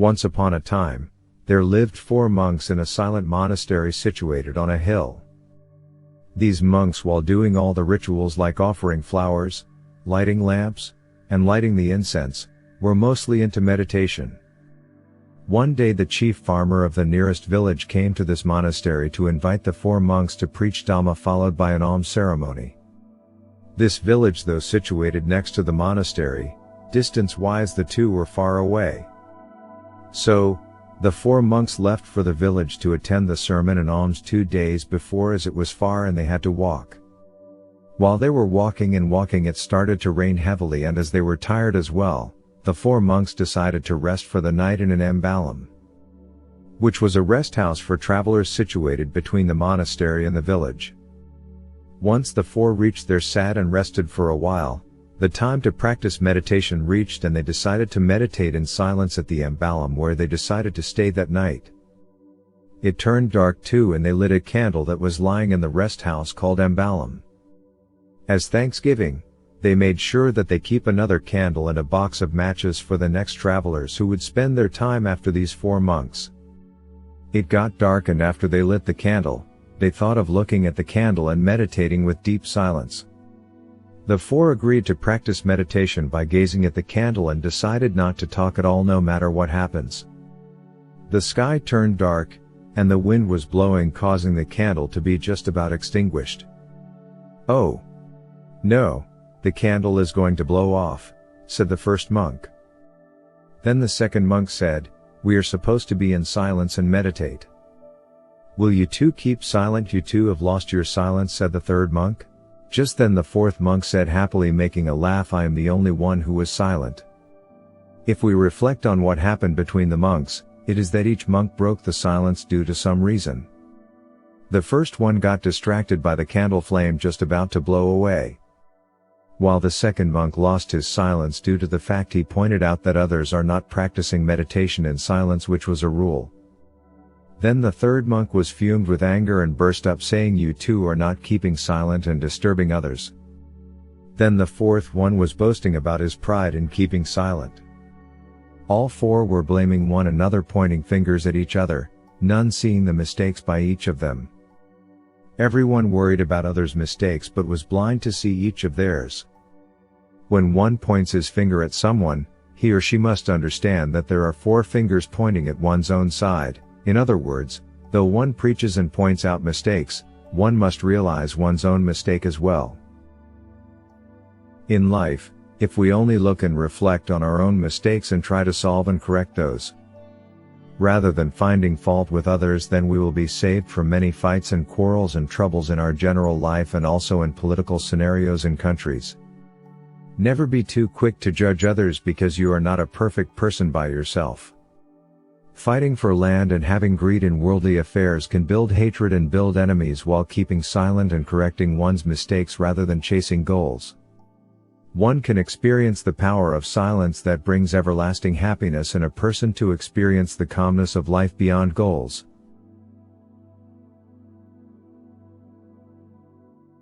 Once upon a time, there lived 4 monks in a silent monastery situated on a hill. These monks, while doing all the rituals like offering flowers, lighting lamps, and lighting the incense, were mostly into meditation. One day the chief farmer of the nearest village came to this monastery to invite the 4 monks to preach Dhamma, followed by an alms ceremony. This village, though situated next to the monastery, distance-wise the two were far away. So, the 4 monks left for the village to attend the sermon and alms 2 days before, as it was far and they had to walk. While they were walking, it started to rain heavily, and as they were tired as well, the 4 monks decided to rest for the night in an embalam, which was a rest house for travelers situated between the monastery and the village. Once the 4 reached there, sat and rested for a while. The time to practice meditation reached, and they decided to meditate in silence at the embalam, where they decided to stay that night. It turned dark too, and they lit a candle that was lying in the rest house called embalam. As thanksgiving, they made sure that they keep another candle and a box of matches for the next travelers who would spend their time after these 4 monks. It got dark, and after they lit the candle, they thought of looking at the candle and meditating with deep silence. The 4 agreed to practice meditation by gazing at the candle and decided not to talk at all, no matter what happens. The sky turned dark, and the wind was blowing, causing the candle to be just about extinguished. "Oh, no, the candle is going to blow off," said the first monk. Then the second monk said, "We are supposed to be in silence and meditate." "Will you two keep silent? You two have lost your silence," said the third monk. Just then the fourth monk said happily, making a laugh, "I am the only one who was silent." If we reflect on what happened between the monks, it is that each monk broke the silence due to some reason. The first one got distracted by the candle flame just about to blow away, while the second monk lost his silence due to the fact he pointed out that others are not practicing meditation in silence, which was a rule. Then the third monk was fumed with anger and burst up, saying, "You two are not keeping silent and disturbing others." Then the fourth one was boasting about his pride in keeping silent. All 4 were blaming one another, pointing fingers at each other, none seeing the mistakes by each of them. Everyone worried about others' mistakes but was blind to see each of theirs. When one points his finger at someone, he or she must understand that there are 4 fingers pointing at one's own side. In other words, though one preaches and points out mistakes, one must realize one's own mistake as well. In life, if we only look and reflect on our own mistakes and try to solve and correct those, rather than finding fault with others, then we will be saved from many fights and quarrels and troubles in our general life and also in political scenarios in countries. Never be too quick to judge others, because you are not a perfect person by yourself. Fighting for land and having greed in worldly affairs can build hatred and build enemies, while keeping silent and correcting one's mistakes rather than chasing goals. One can experience the power of silence that brings everlasting happiness in a person to experience the calmness of life beyond goals.